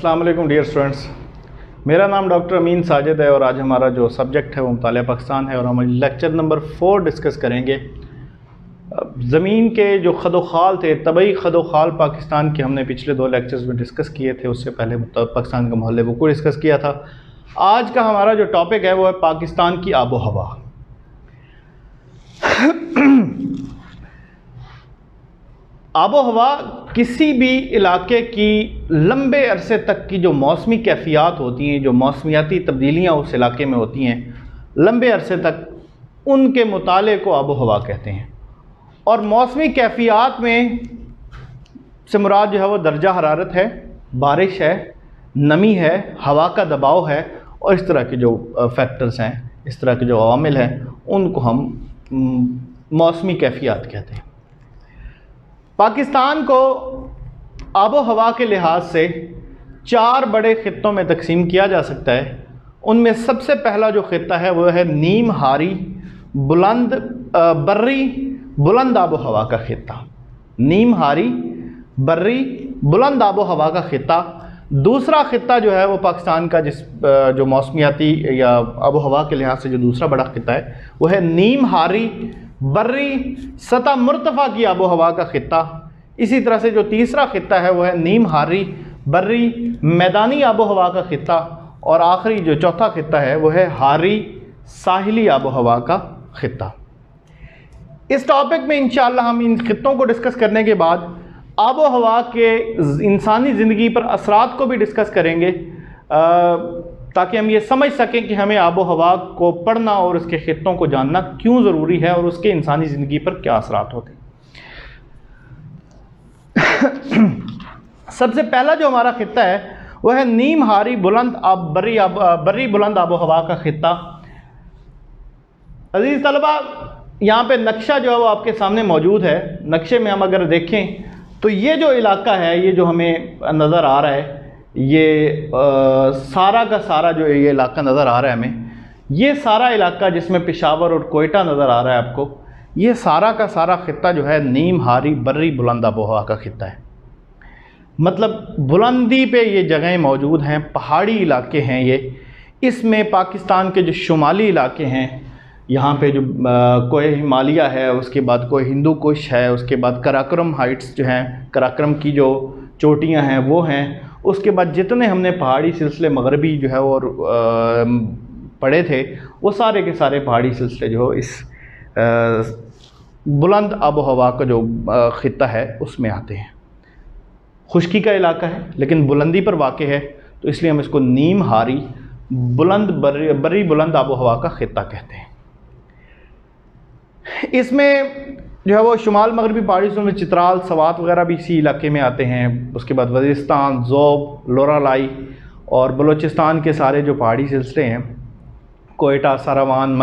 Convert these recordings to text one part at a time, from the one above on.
अस्सलाम वालेकुम dear students, मेरा नाम डॉक्टर अमीन साजिद है और आज हमारा जो सब्जेक्ट है वो मुतालिया पाकिस्तान है और हम लेक्चर नंबर 4 डिस्कस करेंगे। ज़मीन के जो खदोखाल थे, तबई खदोखाल पाकिस्तान के हमने पिछले 2 लेक्चर्स में डिस्कस किए थे। उससे पहले पाकिस्तान का माहौल वो डिस्कस किया था। आज का हमारा जो टॉपिक है वो है पाकिस्तान की आबो हवा। आबो हवा किसी भी इलाके की लंबे अरसे तक की जो मौसमी कैफियत होती हैं, जो मौसमियाती तब्दीलियाँ उस इलाके में होती हैं लंबे अरसे तक, उनके मुताले को आबो हवा कहते हैं। और मौसमी कैफियत में से मुराद जो है वो दर्जा हरारत है, बारिश है, नमी है, हवा का दबाव है और इस तरह के जो फैक्टर्स हैं, इस तरह के जो अवामिल हैं, उनको हम मौसमी कैफियत कहते हैं। पाकिस्तान को आबो हवा के लिहाज से 4 बड़े ख़ित्तों में तकसीम किया जा सकता है। उनमें सबसे पहला जो ख़ित्ता है वो है नीम हारी बर्री बुलंद आबो हवा का ख़ित्ता। नीम हारी बर्री बुलंद आबो हवा का ख़ित्ता। दूसरा ख़ित्ता जो है वो पाकिस्तान का जो मौसमियाती या आबो हवा के लिहाज से जो दूसरा बड़ा ख़ित्ता है वो है नीम हारी बर्री सतह मुर्तफ़ा की आबो हवा का ख़ित्ता। इसी तरह से जो तीसरा ख़ित्ता है वो है नीम हारी बर्री मैदानी आबो हवा का ख़ित्ता। और आखिरी जो चौथा ख़ित्ता है वो है हारी साहिली आबो हवा का ख़ित्ता। इस टॉपिक में इंशाअल्लाह हम इन ख़ित्तों को डिस्कस करने के बाद आबो हवा के इंसानी ज़िंदगी पर असरात को भी डिस्कस करेंगे, ताकि हम ये समझ सकें कि हमें आबो हवा को पढ़ना और उसके ख़ित्तों को जानना क्यों ज़रूरी है और उसके इंसानी ज़िंदगी पर क्या असरात होते हैं। सबसे पहला जो हमारा ख़ित्ता है वह है नीम हारी बर्री बुलंद आबो हवा का ख़ित्ता। अज़ीज़ तलबा, यहाँ पे नक्शा जो है वो आपके सामने मौजूद है। नक्शे में हम अगर देखें तो ये जो इलाका है, ये जो हमें नज़र आ रहा है, ये सारा का सारा जो ये इलाका नज़र आ रहा है हमें, ये सारा इलाका जिसमें पेशावर और कोयटा नज़र आ रहा है आपको, ये सारा का सारा ख़ित्ता जो है नीम हारी बर्री बुलंद आबो हवा का ख़ित्ता है। मतलब बुलंदी पे ये जगहें मौजूद हैं, पहाड़ी इलाके हैं ये। इसमें पाकिस्तान के जो शुमाली इलाके हैं, यहाँ पे जो कोई हिमालय है, उसके बाद कोई हिंदू कुश है, उसके बाद कराक्रम हाइट्स जो हैं, कराक्रम की जो चोटियाँ हैं वो हैं। उसके बाद जितने हमने पहाड़ी सिलसिले मगरबी जो है और पढ़े थे, वो सारे के सारे पहाड़ी सिलसिले जो इस बुलंद आबो हवा का जो ख़ित्ता है उसमें आते हैं। खुश्की का इलाका है लेकिन बुलंदी पर वाक़ है, तो इसलिए हम इसको नीम हारी बर्री बुलंद आबो हवा का ख़ित्ता कहते हैं। इसमें जो है वो शुमाल मगरबी पहाड़ी में चित्राल, सवात वगैरह भी इसी इलाके में आते हैं। उसके बाद वज़ीरिस्तान, ज़ोब, लोरालाई और बलूचिस्तान के सारे जो पहाड़ी सिलसिले हैं, कोयटा, सारावान,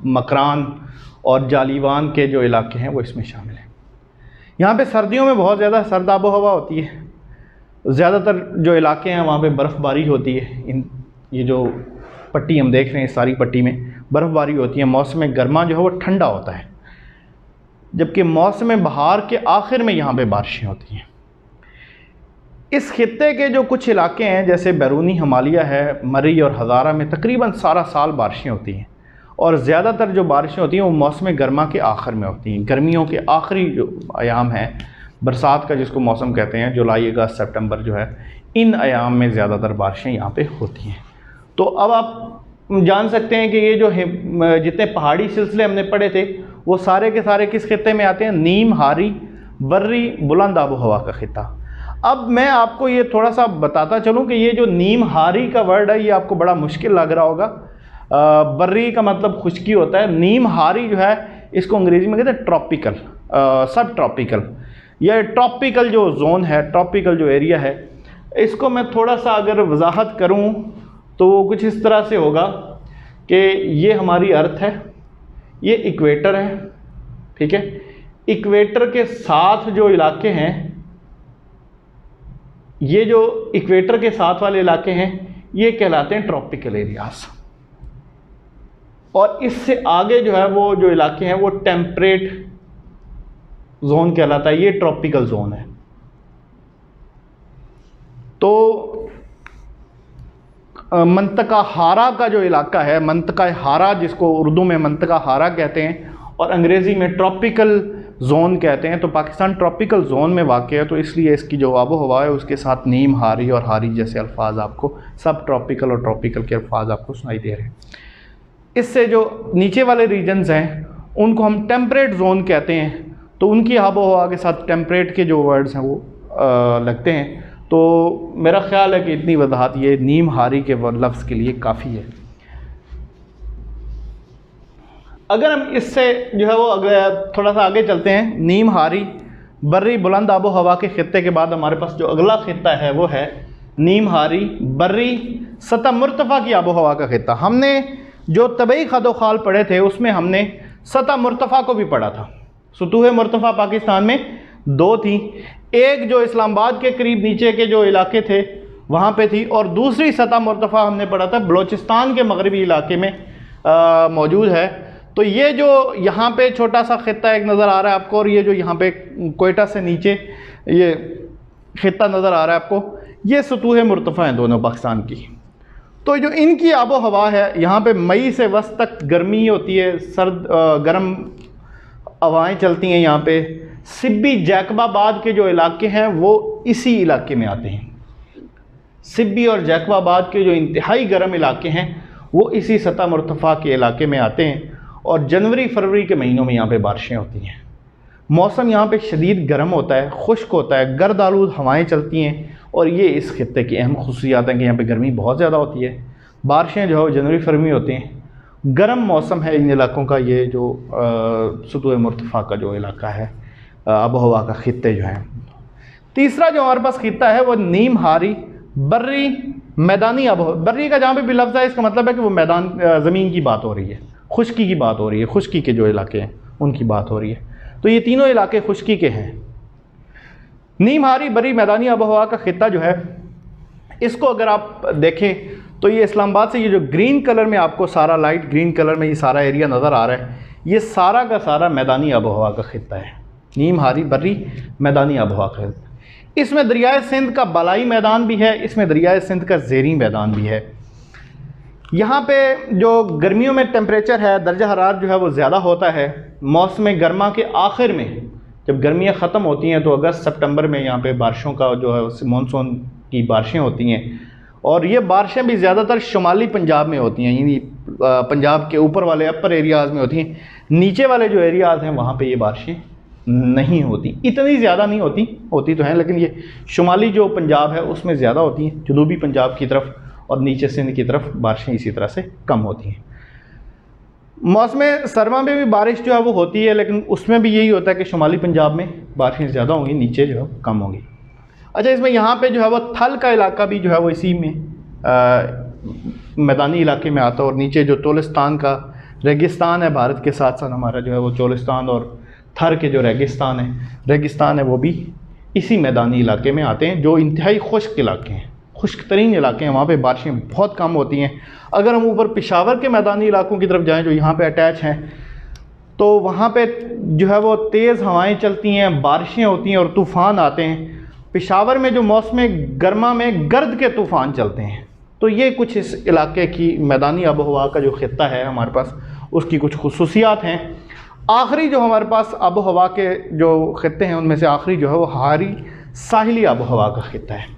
मकरान और जालीवान के जो इलाके हैं वो इसमें शामिल हैं। यहाँ पे सर्दियों में बहुत ज़्यादा सर्द आबो हवा होती है। ज़्यादातर जो इलाके हैं वहाँ पे बर्फ़बारी होती है। ये जो पट्टी हम देख रहे हैं, सारी पट्टी में बर्फ़बारी होती है। मौसम गर्मा जो है वो ठंडा होता है, जबकि मौसम बहार के आखिर में यहाँ पे बारिशें होती हैं। इस खित्ते के जो कुछ इलाके हैं, जैसे बैरूनी हिमालय है, मरी और हज़ारा में तकरीबन सारा साल बारिशें होती हैं। और ज़्यादातर जो बारिशें होती हैं वो मौसम गर्मा के आखिर में होती हैं। गर्मियों के आखिरी जो अयाम हैं, बरसात का जिसको मौसम कहते हैं, जुलाई, अगस्त, सितंबर जो है, इन अयाम में ज़्यादातर बारिशें यहाँ पे होती हैं। तो अब आप जान सकते हैं कि ये जो जितने पहाड़ी सिलसिले हमने पढ़े थे वो सारे के सारे किस खित्ते में आते हैं? नीम हारी बर्री बुलंद आबो हवा का खित्ता। अब मैं आपको ये थोड़ा सा बताता चलूँ कि ये जो नीम हारी का वर्ड है ये आपको बड़ा मुश्किल लग रहा होगा। बर्री का मतलब खुश्की होता है। नीम हारी जो है इसको अंग्रेज़ी में कहते हैं ट्रॉपिकल, सब ट्रॉपिकल। यह ट्रॉपिकल जो जोन है, ट्रॉपिकल जो एरिया है, इसको मैं थोड़ा सा अगर वजाहत करूँ तो वो कुछ इस तरह से होगा कि ये हमारी अर्थ है, ये इक्वेटर है, ठीक है। इक्वेटर के साथ जो इलाके हैं, ये जो इक्वेटर के साथ वाले इलाके हैं ये कहलाते हैं ट्रॉपिकल एरियाज। और इससे आगे जो है वो जो इलाके हैं वो टेम्परेट जोन कहलाता है। ये ट्रॉपिकल जोन है। तो मंतका हारा का जो इलाका है, मंतका हारा जिसको उर्दू में मंतका हारा कहते हैं और अंग्रेज़ी में ट्रॉपिकल जोन कहते हैं, तो पाकिस्तान ट्रॉपिकल जोन में वाक़ है, तो इसलिए इसकी जो आबो हवा है उसके साथ नीम, हारी और हारी जैसे अल्फाज आपको सब ट्रॉपिकल और ट्रॉपिकल के अल्फाज आपको सुनाई दे रहे हैं। इससे जो नीचे वाले रीजन्स हैं उनको हम टेम्परेट जोन कहते हैं, तो उनकी आबो हवा के साथ टेम्परेट के जो वर्ड्स हैं वो लगते हैं। तो मेरा ख़्याल है कि इतनी वजाहत ये नीम हारी के लफ्ज़ के लिए काफ़ी है। अगर हम इससे जो है वो थोड़ा सा आगे चलते हैं, नीम हारी बर्री बुलंद आबो हवा के ख़ित्ते के बाद हमारे पास जो अगला ख़ित्ता है वो है नीम हारी बर्री सतह मुर्तफ़ा की आबो हवा का ख़ित्ता। हमने जो तबई खदो खाल पढ़े थे उसमें हमने सतह मुर्तफ़ा को भी पढ़ा था। सतूह मुर्तफ़ा पाकिस्तान में दो थी, एक जो इस्लामाबाद के करीब नीचे के जो इलाके थे वहाँ पे थी, और दूसरी सतह मुर्तफ़ा हमने पढ़ा था बलोचिस्तान के मगरबी इलाके में मौजूद है। तो ये जो यहाँ पे छोटा सा ख़ित्ता एक नज़र आ रहा है आपको, और ये जो यहाँ पे कोयटा से नीचे ये ख़ित्ता नज़र आ रहा है आपको, ये सतूह मुर्तफ़ा हैं दोनों पाकिस्तान की। तो जो इनकी आबो हवा है, यहाँ पे मई से वस्त तक गर्मी होती है, सर्द गर्म हवाएँ चलती हैं। यहाँ पे सिब्बी जैकबाबाद के जो इलाके हैं वो इसी इलाके में आते हैं। सिब्बी और जैकबाबाद के जो इंतहाई गर्म इलाके हैं वो इसी सतह मुर्तफ़ा के इलाके में आते हैं, और जनवरी फरवरी के महीनों में यहाँ पे बारिशें होती हैं। मौसम यहाँ पे शदीद गर्म होता है, खुश्क होता है, गर्द आलूद हवाएँ चलती हैं, और ये इस खित्ते की अहम खसूसियात हैं कि यहाँ पे गर्मी बहुत ज़्यादा होती है। बारिशें जो है जनवरी फरवरी में होती हैं। गर्म मौसम है इन इलाकों का, ये जो सतूह मुर्तफ़ा का जो इलाका है, आबो हवा का खित्ते जो हैं। तीसरा जो हमारे पास खित्ता है वो नीम हारी बर्री मैदानी आबो। बर्री का जहाँ पे भी लफ्ज़ है इसका मतलब है कि वो मैदान ज़मीन की बात हो रही है, खुश्की की बात हो रही है, खुश्की के जो इलाके हैं उनकी बात हो रही है। तो ये तीनों इलाके खुश्की के हैं। नीम हारी बर्री मैदानी आबो हवा का खित्ता जो है, इसको अगर आप देखें तो ये इस्लामाबाद से ये जो ग्रीन कलर में आपको सारा लाइट ग्रीन कलर में ये सारा एरिया नज़र आ रहा है, ये सारा का सारा मैदानी आबो हवा का खित्ता है। नीम हारी बर्री मैदानी आबो हवा का खित्ता। इसमें दरियाए सिंध का बालाई मैदान भी है, इसमें दरियाए सिंध का ज़ेरी मैदान भी है। यहाँ पे जो गर्मियों में टेम्परेचर है, दर्जा हरारत जो है वो ज़्यादा होता है। मौसम गर्मा के आखिर में जब गर्मियाँ ख़त्म होती हैं तो अगस्त सितंबर में यहाँ पे बारिशों का जो है मानसून की बारिशें होती हैं, और ये बारिशें भी ज़्यादातर शुमाली पंजाब में होती हैं, यानी पंजाब के ऊपर वाले अपर एरियाज़ में होती हैं। नीचे वाले जो एरियाज़ हैं वहाँ पे ये बारिशें नहीं होती, इतनी ज़्यादा नहीं होती, होती तो हैं लेकिन ये शुमाली जो पंजाब है उसमें ज़्यादा होती हैं। जनूबी पंजाब की तरफ और नीचे सिंध की तरफ बारिशें इसी तरह से कम होती हैं। मौसम सरमा में भी बारिश जो है वो होती है, लेकिन उसमें भी यही होता है कि शुमाली पंजाब में बारिशें ज़्यादा होंगी, नीचे जो है कम होंगी। अच्छा, इसमें यहाँ पे जो है वो थल का इलाका भी जो है वो इसी में मैदानी इलाके में आता है, और नीचे जो चोलिस्तान का रेगिस्तान है भारत के साथ साथ हमारा जो है वो चोलिस्तान और थर के जो रेगिस्तान है वो भी इसी मैदानी इलाके में आते हैं, जो इंतहाई खुश्क इलाके हैं, खुश्क तरीन इलाके हैं। वहाँ पे बारिशें बहुत कम होती हैं। अगर हम ऊपर पेशावर के मैदानी इलाकों की तरफ जाएं जो यहाँ पे अटैच हैं, तो वहाँ पे जो है वो तेज़ हवाएं चलती हैं, बारिशें होती हैं और तूफ़ान आते हैं। पेशावर में जो मौसम गर्मा में गर्द के तूफ़ान चलते हैं। तो ये कुछ इस इलाके की मैदानी आबो हवा का जो खित्ता है हमारे पास, उसकी कुछ खुसूसियात हैं। आखिरी जो हमारे पास आबो हवा के जो खित्ते हैं उनमें से आखिरी जो है वो हारी साहिली आबो हवा का खित्ता है।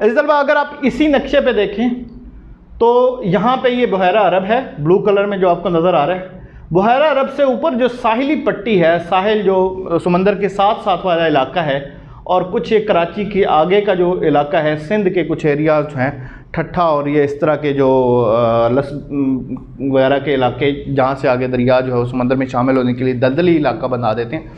इस तलबा अगर आप इसी नक्शे पे देखें तो यहाँ पे ये बहरा अरब है, ब्लू कलर में जो आपको नज़र आ रहा है। बहरा अरब से ऊपर जो साहिली पट्टी है, साहिल जो समंदर के साथ साथ वाला इलाका है, और कुछ ये कराची के आगे का जो इलाका है, सिंध के कुछ एरियाज जो हैं, ठट्ठा और ये इस तरह के जो लस वगैरह के इलाके जहाँ से आगे दरिया जो है वो समंदर में शामिल होने के लिए दलदली इलाका बना देते हैं।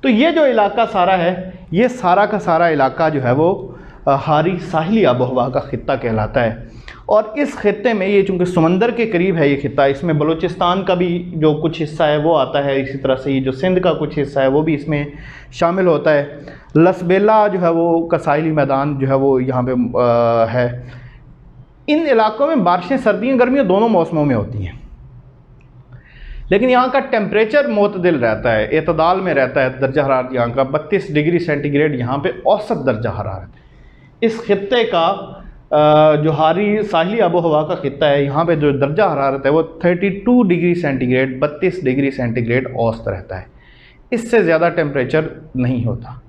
तो ये जो इलाका सारा है, ये सारा का सारा इलाका जो है वो हारी साहिली आबो हवा का खित्ता कहलाता है। और इस खित्ते में ये चूँकि समंदर के करीब है ये खित्ता, इसमें बलूचिस्तान का भी जो कुछ हिस्सा है वो आता है, इसी तरह से ये जो सिंध का कुछ हिस्सा है वो भी इसमें शामिल होता है। लसबेला जो है वो का साहिली मैदान जो है वो यहाँ पे है। इन इलाकों में बारिशें सर्दियों गर्मियों दोनों मौसमों में होती हैं, लेकिन यहाँ का टेम्परेचर मोतदिल रहता है, एतदाल में रहता है। दर्जा हरारत यहाँ का 32 डिग्री सेंटीग्रेड यहाँ पे औसत दर्जा हरारत है। इस खित्ते का जो साहिली आबो हवा का खित्ता है, यहाँ पे जो दर्जा हरारत है वो 32 डिग्री सेंटीग्रेड 32 डिग्री सेंटीग्रेड औसत रहता है, इससे ज़्यादा टेम्परेचर नहीं होता।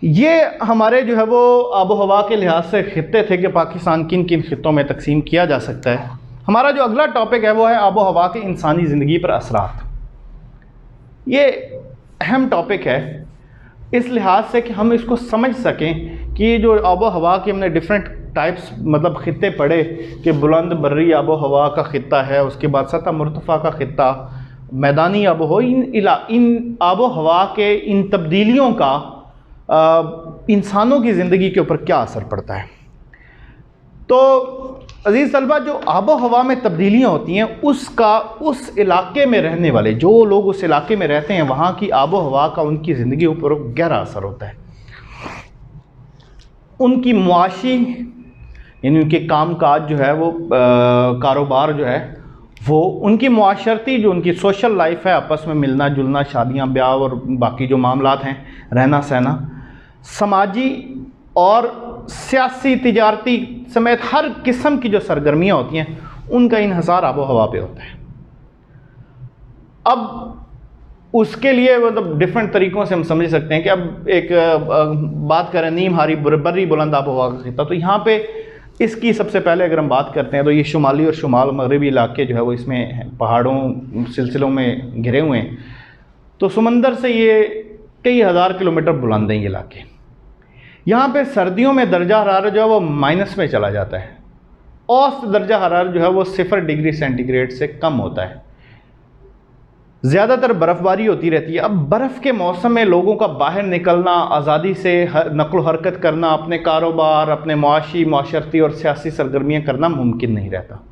ये हमारे जो है वो आबो हवा के लिहाज से खित्ते थे कि पाकिस्तान किन किन खित्तों में तकसीम किया जा सकता है। हमारा जो अगला टॉपिक है वो है आबो हवा के इंसानी ज़िंदगी पर असरात। ये अहम टॉपिक है इस लिहाज से कि हम इसको समझ सकें कि जो आबो हवा के हमने डिफरेंट टाइप्स मतलब ख़ित्ते पढ़े कि बुलंद बर्री आबो हवा का ख़ित्ता है, उसके बाद सतह मुर्तफ़ा का ख़ित्ता, मैदानी आबो हवा, इन आबो हवा के इन तब्दीलियों का इंसानों की ज़िंदगी के ऊपर क्या असर पड़ता है। तो अज़ीज़ तलबा, जो आबो हवा में तब्दीलियाँ होती हैं उसका उस इलाके में रहने वाले जो लोग उस इलाके में रहते हैं वहाँ की आबो हवा का उनकी ज़िंदगी ऊपर गहरा असर होता है। उनकी मुआशी यानी उनके काम काज जो है वो कारोबार जो है वो, उनकी मुआशरती जो उनकी सोशल लाइफ है, आपस में मिलना जुलना, शादियाँ ब्याह और बाकी जो मामलात हैं, रहना सहना, समाजी और सियासी तिजारती समेत हर किस्म की जो सरगर्मियाँ होती हैं उनका इन्हसार आबो हवा पे होता है। अब उसके लिए मतलब डिफरेंट तरीक़ों से हम समझ सकते हैं कि अब एक बात करें नीम हारी बर्री बुलंद आबो हवा का खित्ता, तो यहाँ पे इसकी सबसे पहले अगर हम बात करते हैं तो ये शुमाली और शुमाल मगरबी इलाके जो है वो इसमें पहाड़ों सिलसिलों में घिरे हुए हैं। तो समंदर से ये कई हज़ार किलोमीटर बुलंद हैं ये इलाके। यहाँ पे सर्दियों में दर्जा हरारत जो है वो माइनस में चला जाता है, औसत दर्जा हरारत जो है वो 0 डिग्री सेंटीग्रेड से कम होता है। ज़्यादातर बर्फ़बारी होती रहती है। अब बर्फ़ के मौसम में लोगों का बाहर निकलना, आज़ादी से नक़्ल हरकत करना, अपने कारोबार, अपने मुआशी, माशरती और सियासी सरगर्मियाँ करना मुमकिन नहीं रहता।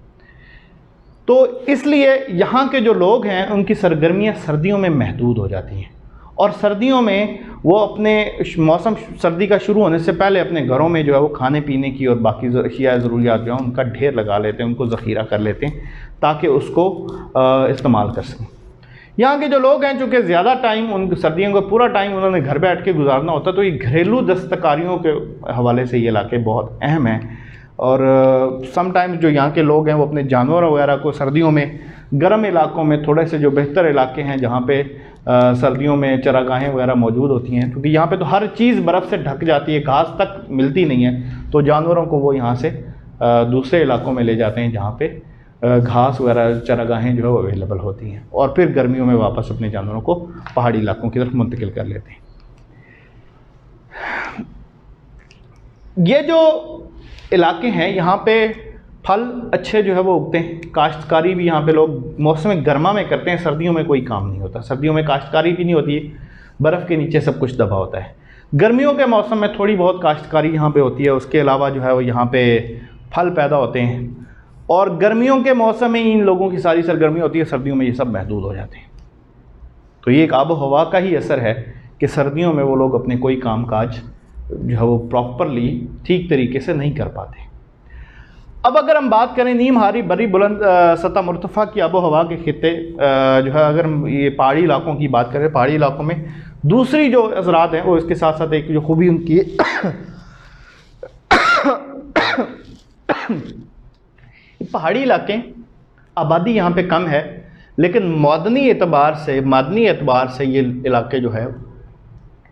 तो इसलिए यहाँ के जो लोग हैं उनकी सरगर्मियाँ सर्दियों में महदूद हो जाती हैं और सर्दियों में वो अपने मौसम सर्दी का शुरू होने से पहले अपने घरों में जो है वो खाने पीने की और बाकी अशिया ज़रूरियात जो है उनका ढेर लगा लेते हैं, उनको ज़ख़ीरा कर लेते हैं ताकि उसको इस्तेमाल कर सकें। यहाँ के जो लोग हैं चूँकि ज़्यादा टाइम उन सर्दियों का पूरा टाइम उन्होंने घर बैठ के गुजारना होता है, तो ये घरेलू दस्तकारियों के हवाले से ये इलाके बहुत अहम हैं। और समटाइम्स जो यहाँ के लोग हैं वो अपने जानवर वगैरह को सर्दियों में गर्म इलाकों में, थोड़े से जो बेहतर इलाके हैं जहाँ पे सर्दियों में चरागाहें वगैरह मौजूद होती हैं, क्योंकि यहाँ पे तो हर चीज़ बर्फ़ से ढक जाती है, घास तक मिलती नहीं है, तो जानवरों को वो यहाँ से दूसरे इलाकों में ले जाते हैं जहाँ पे घास वगैरह चरागाहें जो है वो अवेलेबल होती हैं, और फिर गर्मियों में वापस अपने जानवरों को पहाड़ी इलाकों की तरफ मुंतकिल कर लेते हैं। ये जो इलाके हैं यहाँ पे फल अच्छे जो है वो उगते हैं, काश्तकारी भी यहाँ पे लोग मौसम गर्मा में करते हैं, सर्दियों में कोई काम नहीं होता, सर्दियों में काश्तकारी भी नहीं होती है, बर्फ़ के नीचे सब कुछ दबा होता है। गर्मियों के मौसम में थोड़ी बहुत काश्तकारी यहाँ पे होती है, उसके अलावा जो है वो यहाँ पे फल पैदा होते हैं, और गर्मियों के मौसम में इन लोगों की सारी सरगर्मी होती है, सर्दियों में ये सब महदूद हो जाते हैं। तो ये एक आबो हवा का ही असर है कि सर्दियों में वो लोग अपने कोई काम काज जो है वो प्रॉपरली ठीक तरीके से नहीं कर पाते। अब अगर हम बात करें नीम हारी बर्री बुलंद सतह मुर्तफ़ा की आबो हवा के खित्ते जो है, अगर हम ये पहाड़ी इलाकों की बात करें, पहाड़ी इलाकों में दूसरी जो असरात हैं वो इसके साथ साथ एक जो खूबी उनकी पहाड़ी इलाके आबादी यहाँ पे कम है, लेकिन मादनी एतबार से ये इलाके जो है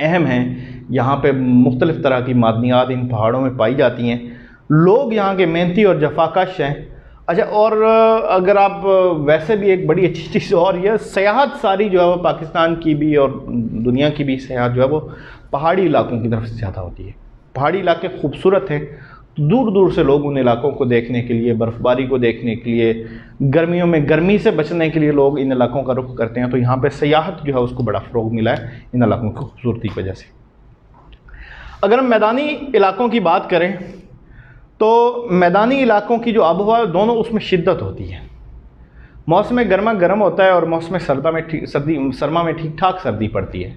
अहम हैं। यहाँ पे मुख्तलिफ़ तरह की मादनियात इन पहाड़ों में पाई जाती हैं। लोग यहाँ के मेहनती और जफाकश हैं। अच्छा, और अगर आप वैसे भी एक बड़ी अच्छी चीज़ और यह सयाहत सारी जो है वो पाकिस्तान की भी और दुनिया की भी सयाहत जो है वो पहाड़ी इलाकों की तरफ से ज़्यादा होती है। पहाड़ी इलाके खूबसूरत हैं, दूर दूर से लोग उन इलाकों को देखने के लिए, बर्फ़बारी को देखने के लिए, गर्मियों में गर्मी से बचने के लिए लोग इन इलाकों का रुख करते हैं। तो यहाँ पे सयाहत जो है उसको बड़ा फ़रोग़ मिला है इन इलाकों की खूबसूरती की वजह से। अगर हम मैदानी इलाकों की बात करें तो मैदानी इलाकों की जो आबोहवा दोनों उसमें शिद्दत होती है। मौसम गर्मा गर्म होता है और मौसम सरमा में ठीक ठाक सर्दी पड़ती है।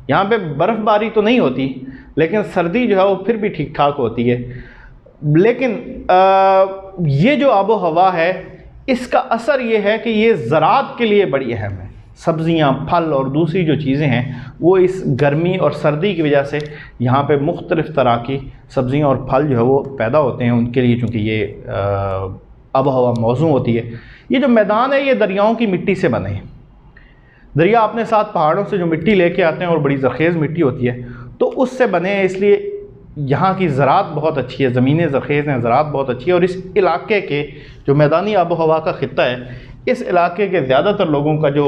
यहाँ पे बर्फ़बारी तो नहीं होती, लेकिन सर्दी जो है वो फिर भी ठीक ठाक होती है। लेकिन ये जो आबो हवा है इसका असर ये है कि ये ज़राअत के लिए बड़ी अहम है। सब्ज़ियाँ, फल और दूसरी जो चीज़ें हैं वो इस गर्मी और सर्दी की वजह से यहाँ पे मुख्तलिफ़ तरह की सब्ज़ियाँ और फल जो है वो पैदा होते हैं उनके लिए, चूँकि ये आब हवा मौजूद होती है। ये जो मैदान है ये दरियाओं की मिट्टी से बने हैं। दरिया अपने साथ पहाड़ों से जो मिट्टी लेके आते हैं और बड़ी ज़रख़ेज़ मिट्टी होती है तो उससे बने हैं, इसलिए यहाँ की ज़राअत बहुत अच्छी है, ज़मीनें ज़रख़ेज़ हैं, ज़राअत बहुत अच्छी है। और इस इलाके के जो मैदानी आब हवा का ख़ित्ता है, इस इलाके के ज़्यादातर लोगों का जो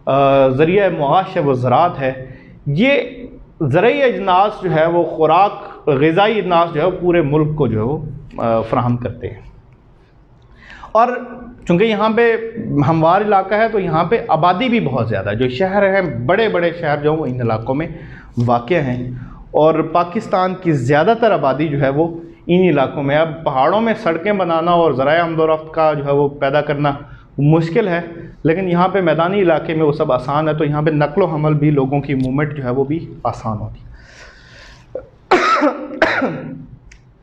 ज़रिया मुआश है वो ज़राअत है। ये ज़रई अजनास जो है वो ख़ुराक, ग़िज़ाई अजनास जो है वो पूरे मुल्क को जो है वो फ़राहम करते हैं। और चूँकि यहाँ पे हमवार इलाका है तो यहाँ पे आबादी भी बहुत ज़्यादा है। जो शहर हैं, बड़े बड़े शहर जो इन इलाकों में वाक़या हैं, और पाकिस्तान की ज़्यादातर आबादी जो है वो इन इलाकों में। अब पहाड़ों में सड़कें बनाना और ज़राए आमदोरफ़्त का जो है वो पैदा करना मुश्किल है, लेकिन यहाँ पे मैदानी इलाके में वो सब आसान है, तो यहाँ पे नक्लो हमल भी, लोगों की मूवमेंट जो है वो भी आसान होती है।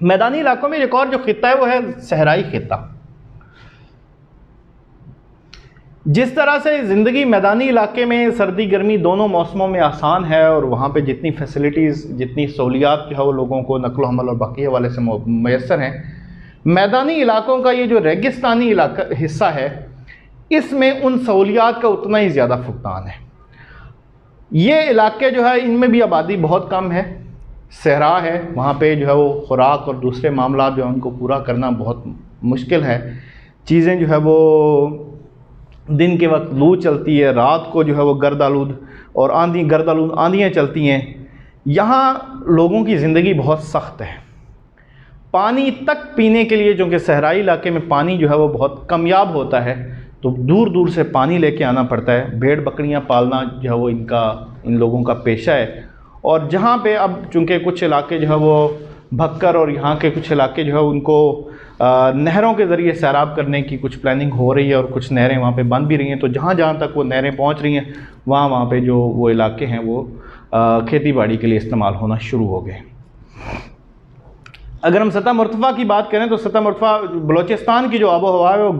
मैदानी इलाकों में एक और जो ख़ित्ता है वो है सहराई ख़ित्ता। जिस तरह से ज़िंदगी मैदानी इलाके में सर्दी गर्मी दोनों मौसमों में आसान है और वहाँ पे जितनी फैसिलिटीज़, जितनी सहूलियात जो है वो लोगों को नक़्ल हमल और बाकी हवाले से मैसर हैं, मैदानी इलाकों का ये जो रेगिस्तानी इलाका हिस्सा है इसमें उन सहूलियात का उतना ही ज़्यादा फुकदान है। ये इलाके जो है इनमें भी आबादी बहुत कम है, सहरा है, वहाँ पे जो है वो ख़ुराक और दूसरे मामला जो है उनको पूरा करना बहुत मुश्किल है। चीज़ें जो है वो दिन के वक्त लू चलती है, रात को जो है वो गर्दालूद और गर्दालूद आंधियाँ चलती हैं। यहाँ लोगों की ज़िंदगी बहुत सख्त है। पानी तक पीने के लिए, चूँकि सहराई इलाके में पानी जो है वो बहुत कमयाब होता है, तो दूर दूर से पानी लेके आना पड़ता है। भेड़ बकरियाँ पालना जो है वो इन लोगों का पेशा है। और जहाँ पे अब चूँकि कुछ इलाके जो है वो भक्कर और यहाँ के कुछ इलाके जो है उनको नहरों के ज़रिए सैराब करने की कुछ प्लानिंग हो रही है और कुछ नहरें वहाँ पे बन भी रही हैं। तो जहाँ जहाँ तक वो नहरें पहुँच रही हैं वहाँ पे जो वो इलाके हैं वो खेती बाड़ी के लिए इस्तेमाल होना शुरू हो गए। अगर हम सतह मुर्तफ़ा की बात करें तो सतह मुर्तफ़ा बलूचिस्तान की जो आबो हवा है वो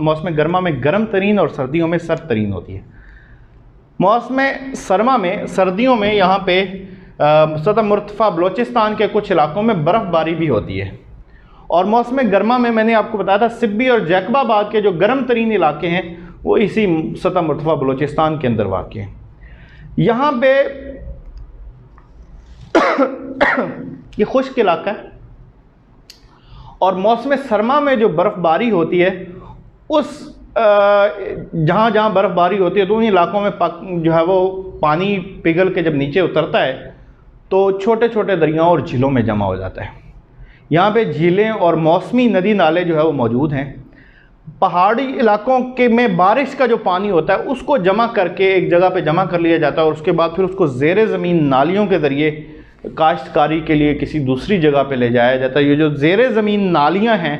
मौसम गर्मा में गर्म तरीन और सर्दियों में सर्द तरीन होती है। मौसम सरमा में, सर्दियों में यहाँ पे सतह मुर्तफ़ा बलूचिस्तान के कुछ इलाकों में बर्फ़बारी भी होती है। और मौसम गर्मा में मैंने आपको बताया था सिब्बी और जैकबाबाद के जो गर्म तरीन इलाके हैं वो इसी सतह मुर्तफ़ा बलूचिस्तान के अंदर वाक़ हैं। यहाँ पे ये खुश्क इलाका है और मौसम सरमा में जो बर्फ़बारी होती है उस जहाँ जहाँ बर्फ़बारी होती है तो उन इलाकों में जो है वो पानी पिघल के जब नीचे उतरता है तो छोटे छोटे दरियाओं और झीलों में जमा हो जाता है। यहाँ पे झीलें और मौसमी नदी नाले जो है वो मौजूद हैं। पहाड़ी इलाकों के में बारिश का जो पानी होता है उसको जमा करके एक जगह पे जमा कर लिया जाता है और उसके बाद फिर उसको ज़ेरे ज़मीन नालियों के ज़रिए काश्तकारी के लिए किसी दूसरी जगह पे ले जाया जाता है। ये जो ज़ेरे ज़मीन नालियाँ हैं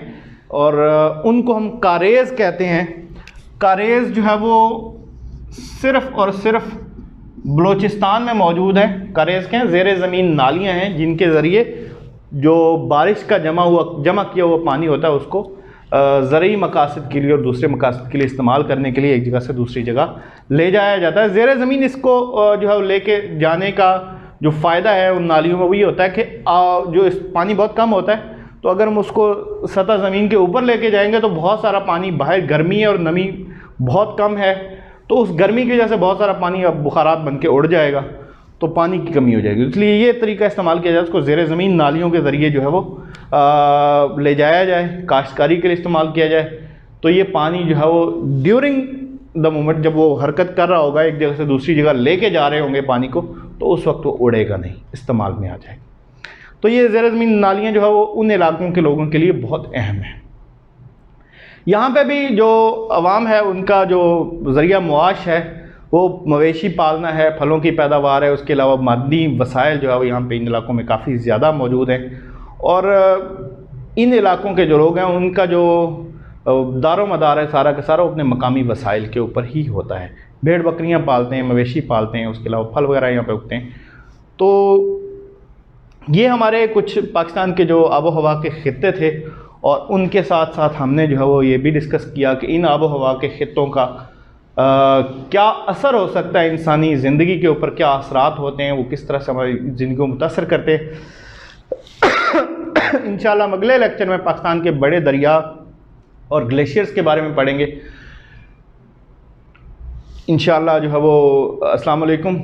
और उनको हम कारेज़ कहते हैं। कारेज़ जो है वो सिर्फ़ और सिर्फ बलूचिस्तान में मौजूद है। कारेज़ के ज़ेरे ज़मीन नालियाँ हैं जिनके ज़रिए जो बारिश का जमा किया हुआ पानी होता है उसको ज़रई मकासद के लिए और दूसरे मकासद के लिए इस्तेमाल करने के लिए एक जगह से दूसरी जगह ले जाया जाता है। ज़ेरे ज़मीन इसको जो है लेके जाने का जो फ़ायदा है उन नालियों में वही होता है कि जो इस पानी बहुत कम होता है तो अगर हम उसको सतह ज़मीन के ऊपर लेके जाएंगे तो बहुत सारा पानी, बाहर गर्मी है और नमी बहुत कम है तो उस गर्मी की वजह से बहुत सारा पानी अब बुखारात बन के उड़ जाएगा तो पानी की कमी हो जाएगी। इसलिए ये तरीका इस्तेमाल किया जाए, उसको ज़ेरे ज़मीन नालियों के ज़रिए जो है वो ले जाया जाए, काश्तकारी के लिए इस्तेमाल किया जाए। तो ये पानी जो है वो ड्यूरिंग द मोमेंट जब वो हरकत कर रहा होगा, एक जगह से दूसरी जगह लेके जा रहे होंगे पानी को, तो उस वक्त वो उड़ेगा नहीं, इस्तेमाल में आ जाएगा। तो ये ज़ेरे ज़मीन नालियाँ जो है वो उन इलाकों के लोगों के लिए बहुत अहम है। यहाँ पे भी जो अवाम है उनका जो ज़रिया मुआश है वो मवेशी पालना है, फलों की पैदावार है, उसके अलावा मादी वसाइल जो है वो यहाँ पे इन इलाकों में काफ़ी ज़्यादा मौजूद हैं। और इन इलाकों के जो लोग हैं उनका जो दारो मदार है सारा का सारा अपने मकामी वसाइल के ऊपर ही होता है। भेड़ बकरियाँ पालते हैं, मवेशी पालते हैं, उसके अलावा फल वगैरह यहाँ पे उगते हैं। तो ये हमारे कुछ पाकिस्तान के जो आबो हवा के ख़ित्ते थे और उनके साथ साथ हमने जो है वो ये भी डिस्कस किया कि इन आबो हवा के ख़ित्तों का क्या असर हो सकता है इंसानी ज़िंदगी के ऊपर, क्या असरात होते हैं, वो किस तरह से हमारी ज़िंदगी को मुतासर करते हैं। इंशाल्लाह हम अगले लेक्चर में पाकिस्तान के बड़े दरिया और ग्लेशियर्स के बारे में पढ़ेंगे इंशाल्लाह जो है वो। अस्सलाम वालेकुम।